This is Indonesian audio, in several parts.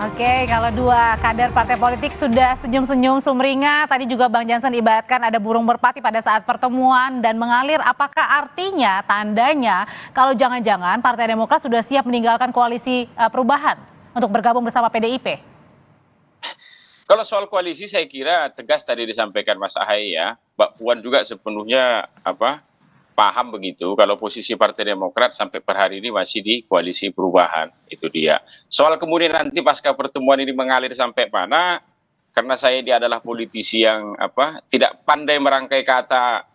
Oke, kalau dua kader partai politik sudah senyum-senyum sumringah, tadi juga Bang Jansen ibaratkan ada burung merpati pada saat pertemuan dan mengalir. Apakah artinya, tandanya, kalau jangan-jangan Partai Demokrat sudah siap meninggalkan koalisi perubahan untuk bergabung bersama PDIP? Kalau soal koalisi saya kira tegas tadi disampaikan Mas Ahaye ya. Mbak Puan juga sepenuhnya paham begitu kalau posisi Partai Demokrat sampai per hari ini masih di koalisi perubahan. Itu dia. Soal kemudian nanti pasca pertemuan ini mengalir sampai mana, karena dia adalah politisi yang tidak pandai merangkai kata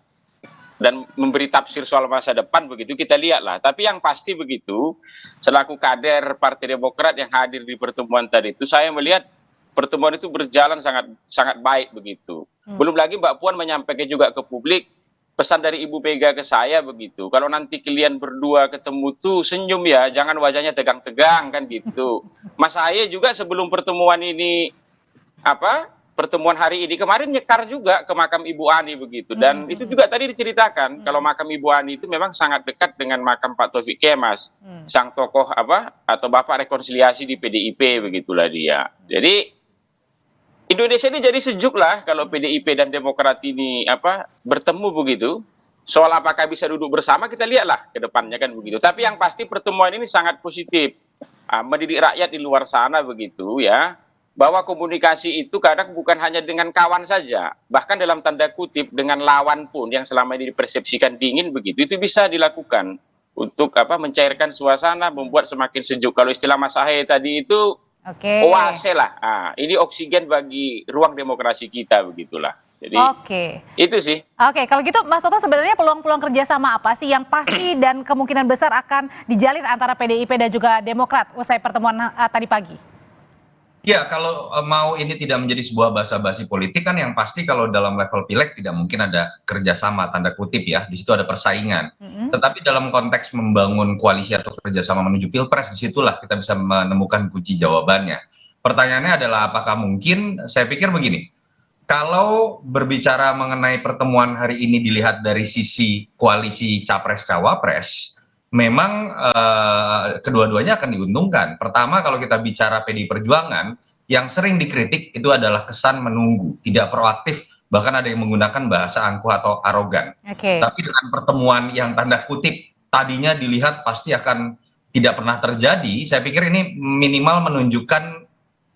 dan memberi tafsir soal masa depan begitu, kita lihatlah. Tapi yang pasti begitu, selaku kader Partai Demokrat yang hadir di pertemuan tadi itu, saya melihat pertemuan itu berjalan sangat sangat baik begitu. Belum lagi Mbak Puan menyampaikan juga ke publik pesan dari Ibu Mega ke saya begitu. Kalau nanti kalian berdua ketemu tuh senyum ya, jangan wajahnya tegang-tegang kan gitu. Mas Ahaye juga sebelum pertemuan ini pertemuan hari ini kemarin nyekar juga ke makam Ibu Ani begitu. Dan itu juga tadi diceritakan kalau makam Ibu Ani itu memang sangat dekat dengan makam Pak Taufik Kemas, sang tokoh atau bapak rekonsiliasi di PDIP begitulah dia. Jadi Indonesia ini jadi sejuk lah kalau PDIP dan Demokrat ini bertemu begitu. Soal apakah bisa duduk bersama kita lihatlah ke depannya kan begitu. Tapi yang pasti pertemuan ini sangat positif. Mendidik rakyat di luar sana begitu ya. Bahwa komunikasi itu kadang bukan hanya dengan kawan saja. Bahkan dalam tanda kutip dengan lawan pun yang selama ini dipersepsikan dingin begitu. Itu bisa dilakukan untuk mencairkan suasana, membuat semakin sejuk. Kalau istilah Mas Ahaye tadi itu oase lah. Ini oksigen bagi ruang demokrasi kita begitulah. Jadi itu sih. Oke, kalau gitu Mas Toto sebenarnya peluang-peluang kerjasama apa sih yang pasti dan kemungkinan besar akan dijalin antara PDIP dan juga Demokrat usai pertemuan tadi pagi? Ya, kalau mau ini tidak menjadi sebuah basa-basi politik kan yang pasti kalau dalam level pileg tidak mungkin ada kerjasama tanda kutip ya, di situ ada persaingan. Tetapi dalam konteks membangun koalisi atau kerjasama menuju pilpres, disitulah kita bisa menemukan kunci jawabannya. Pertanyaannya adalah apakah mungkin? Saya pikir begini, kalau berbicara mengenai pertemuan hari ini dilihat dari sisi koalisi capres-cawapres, memang kedua-duanya akan diuntungkan. Pertama, kalau kita bicara PDI Perjuangan, yang sering dikritik itu adalah kesan menunggu, tidak proaktif, bahkan ada yang menggunakan bahasa angkuh atau arogan. Tapi dengan pertemuan yang tanda kutip tadinya dilihat pasti akan tidak pernah terjadi, saya pikir ini minimal menunjukkan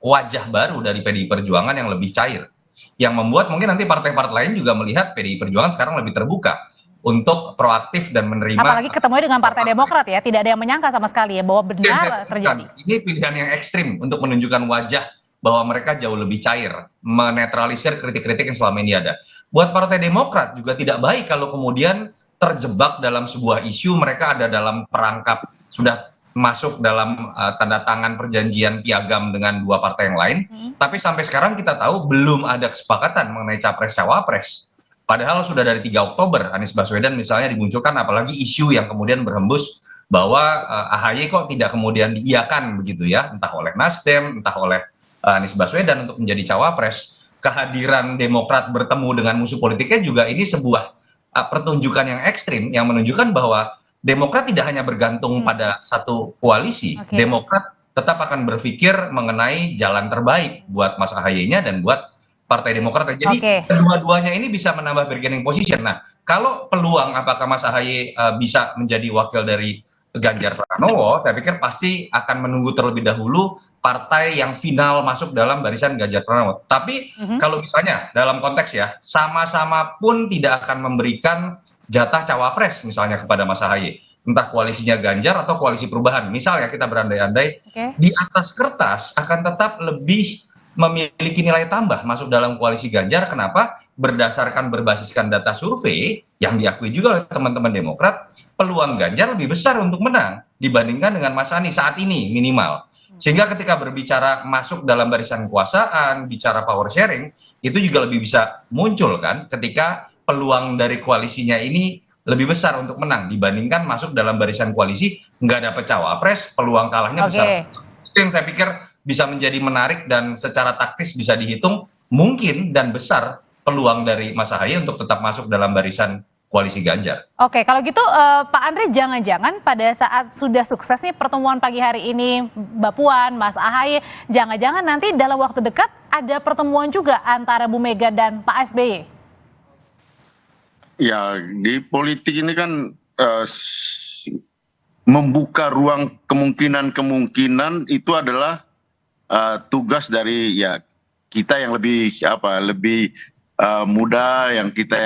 wajah baru dari PDI Perjuangan yang lebih cair. Yang membuat mungkin nanti partai-partai lain juga melihat PDI Perjuangan sekarang lebih terbuka untuk proaktif dan menerima. Apalagi ketemunya dengan Partai Demokrat ya, tidak ada yang menyangka sama sekali ya bahwa benar terjadi. Ini pilihan yang ekstrim untuk menunjukkan wajah bahwa mereka jauh lebih cair, menetralisir kritik-kritik yang selama ini ada. Buat Partai Demokrat juga tidak baik kalau kemudian terjebak dalam sebuah isu, mereka ada dalam perangkap, sudah masuk dalam tanda tangan perjanjian piagam dengan dua partai yang lain, tapi sampai sekarang kita tahu belum ada kesepakatan mengenai capres-cawapres. Padahal sudah dari 3 Oktober Anies Baswedan misalnya dimunculkan, apalagi isu yang kemudian berhembus bahwa AHY kok tidak kemudian diiyakan begitu ya, entah oleh Nasdem, entah oleh Anies Baswedan untuk menjadi cawapres. Kehadiran Demokrat bertemu dengan musuh politiknya juga ini sebuah pertunjukan yang ekstrim yang menunjukkan bahwa Demokrat tidak hanya bergantung pada satu koalisi, Demokrat tetap akan berpikir mengenai jalan terbaik buat Mas AHY-nya dan buat Partai Demokrat. Jadi kedua-duanya ini bisa menambah bargaining position. Nah, kalau peluang apakah Mas AHY bisa menjadi wakil dari Ganjar Pranowo, saya pikir pasti akan menunggu terlebih dahulu partai yang final masuk dalam barisan Ganjar Pranowo. Tapi kalau misalnya dalam konteks ya, sama-sama pun tidak akan memberikan jatah cawapres misalnya kepada Mas AHY. Entah koalisinya Ganjar atau koalisi perubahan. Misalnya kita berandai-andai di atas kertas akan tetap lebih memiliki nilai tambah masuk dalam koalisi Ganjar. Kenapa? Berdasarkan berbasiskan data survei yang diakui juga oleh teman-teman Demokrat, peluang Ganjar lebih besar untuk menang dibandingkan dengan Mas Anies saat ini minimal. Sehingga ketika berbicara masuk dalam barisan kekuasaan, bicara power sharing, itu juga lebih bisa muncul kan ketika peluang dari koalisinya ini lebih besar untuk menang dibandingkan masuk dalam barisan koalisi nggak dapet cawapres, peluang kalahnya besar. Itu yang saya pikir bisa menjadi menarik dan secara taktis bisa dihitung mungkin dan besar peluang dari Mas AHY untuk tetap masuk dalam barisan koalisi Ganjar. Oke, kalau gitu Pak Andre, jangan-jangan pada saat sudah sukses nih pertemuan pagi hari ini Mbak Puan, Mas Ahaye, jangan-jangan nanti dalam waktu dekat ada pertemuan juga antara Bu Mega dan Pak SBY? Ya, di politik ini kan membuka ruang kemungkinan-kemungkinan itu adalah tugas dari ya kita yang lebih muda, yang kita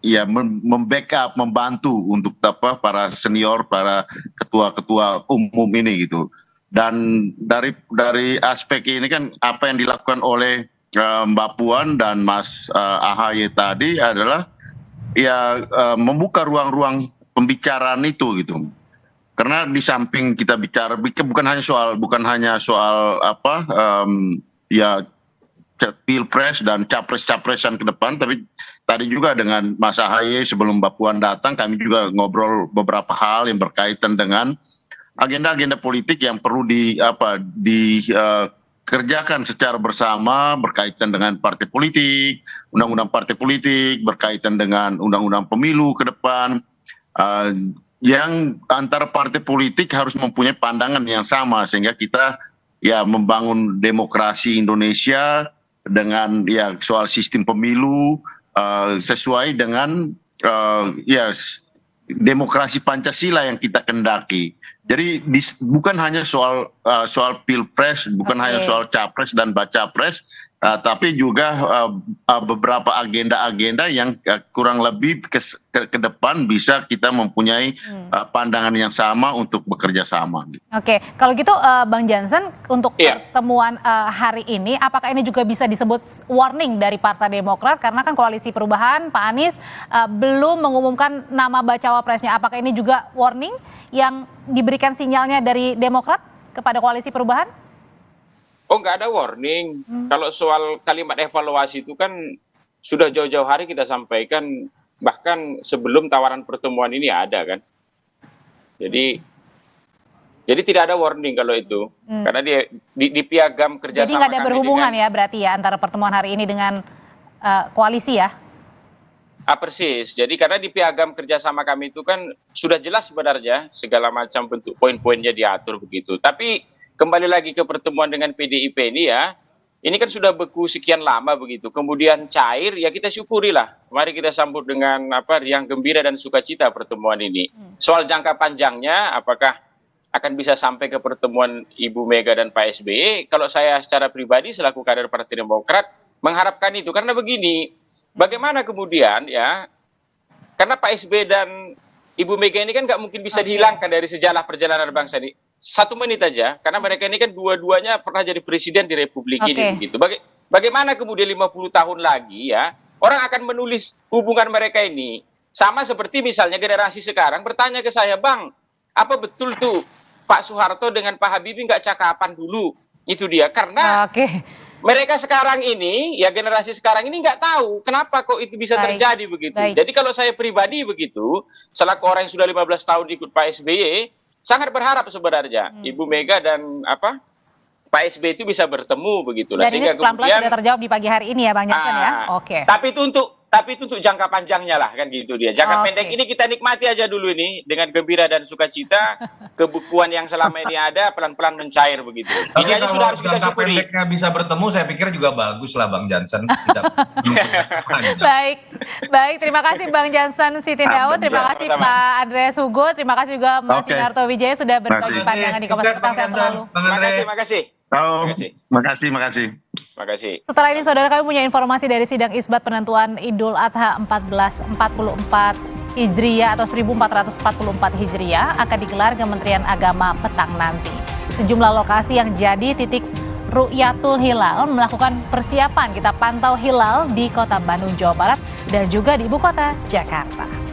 yang membackup, membantu untuk para senior, para ketua-ketua umum ini gitu. Dan dari aspek ini kan apa yang dilakukan oleh Mbak Puan dan Mas Ahaye tadi adalah ya membuka ruang-ruang pembicaraan itu gitu. Karena di samping kita bicara bukan hanya soal pilpres dan capres-capresan ke depan, tapi tadi juga dengan Mas Ahaye sebelum Mbak Puan datang kami juga ngobrol beberapa hal yang berkaitan dengan agenda-agenda politik yang perlu dikerjakan secara bersama, berkaitan dengan partai politik, undang-undang partai politik, berkaitan dengan undang-undang pemilu ke depan, yang antara partai politik harus mempunyai pandangan yang sama sehingga kita ya membangun demokrasi Indonesia dengan ya soal sistem pemilu sesuai dengan demokrasi Pancasila yang kita kendaki. Jadi bukan hanya soal pilpres, bukan hanya soal capres dan bacapres, tapi juga beberapa agenda-agenda yang kurang lebih ke depan bisa kita mempunyai pandangan yang sama untuk bekerja sama. Oke, kalau gitu Bang Jansen, untuk pertemuan hari ini, apakah ini juga bisa disebut warning dari Partai Demokrat? Karena kan Koalisi Perubahan, Pak Anies belum mengumumkan nama bacawa presnya. Apakah ini juga warning yang diberikan sinyalnya dari Demokrat kepada Koalisi Perubahan? Oh, nggak ada warning. Kalau soal kalimat evaluasi itu kan sudah jauh-jauh hari kita sampaikan, bahkan sebelum tawaran pertemuan ini ada kan. Jadi tidak ada warning kalau itu, karena dia di piagam kerjasama. Jadi nggak ada berhubungan ya berarti ya antara pertemuan hari ini dengan koalisi ya? Persis. Jadi karena di piagam kerjasama kami itu kan sudah jelas sebenarnya segala macam bentuk poin-poinnya diatur begitu. Tapi kembali lagi ke pertemuan dengan PDIP ini ya, ini kan sudah beku sekian lama begitu. Kemudian cair, ya kita syukurilah. Mari kita sambut dengan riang gembira dan sukacita pertemuan ini. Soal jangka panjangnya, apakah akan bisa sampai ke pertemuan Ibu Mega dan Pak SBY? Kalau saya secara pribadi selaku kader Partai Demokrat mengharapkan itu. Karena begini, bagaimana kemudian ya, karena Pak SBY dan Ibu Mega ini kan nggak mungkin bisa dihilangkan dari sejarah perjalanan bangsa ini. 1 menit aja, karena mereka ini kan dua-duanya pernah jadi presiden di Republik ini begitu. Bagaimana kemudian 50 tahun lagi ya, orang akan menulis hubungan mereka ini. Sama seperti misalnya generasi sekarang bertanya ke saya, Bang, apa betul tuh Pak Soeharto dengan Pak Habibie nggak cakapan dulu? Itu dia, karena mereka sekarang ini, ya generasi sekarang ini nggak tahu kenapa kok itu bisa terjadi begitu. Jadi kalau saya pribadi begitu, selaku orang yang sudah 15 tahun ikut Pak SBY, sangat berharap sebenarnya Ibu Mega dan Pak SBY itu bisa bertemu begitu. Dan ini pelan-pelan sudah terjawab di pagi hari ini ya Bang Jansen ya. Oke. Tapi itu untuk jangka panjangnya lah kan gitu dia. Jangka pendek ini kita nikmati aja dulu ini dengan gembira dan sukacita. Kebukuan yang selama ini ada pelan-pelan mencair begitu. Tapi ini aja sudah harus kita syukuri. Pendeknya bisa bertemu, saya pikir juga bagus lah Bang Jansen. Baik, terima kasih Bang Jansen Sitindaun, terima kasih Pak Andreas Hugo, terima kasih juga Mas Yunarto Wijaya sudah berbagi pandangan di Kompas Petang. Sehat selalu. Makasih. Setelah ini saudara, kami punya informasi dari sidang isbat penentuan Idul Adha 1444 Hijriah atau 1444 Hijriah akan digelar Kementerian Agama petang nanti. Sejumlah lokasi yang jadi titik Ru'yatul Hilal melakukan persiapan. Kita pantau hilal di Kota Bandung, Jawa Barat dan juga di ibu kota Jakarta.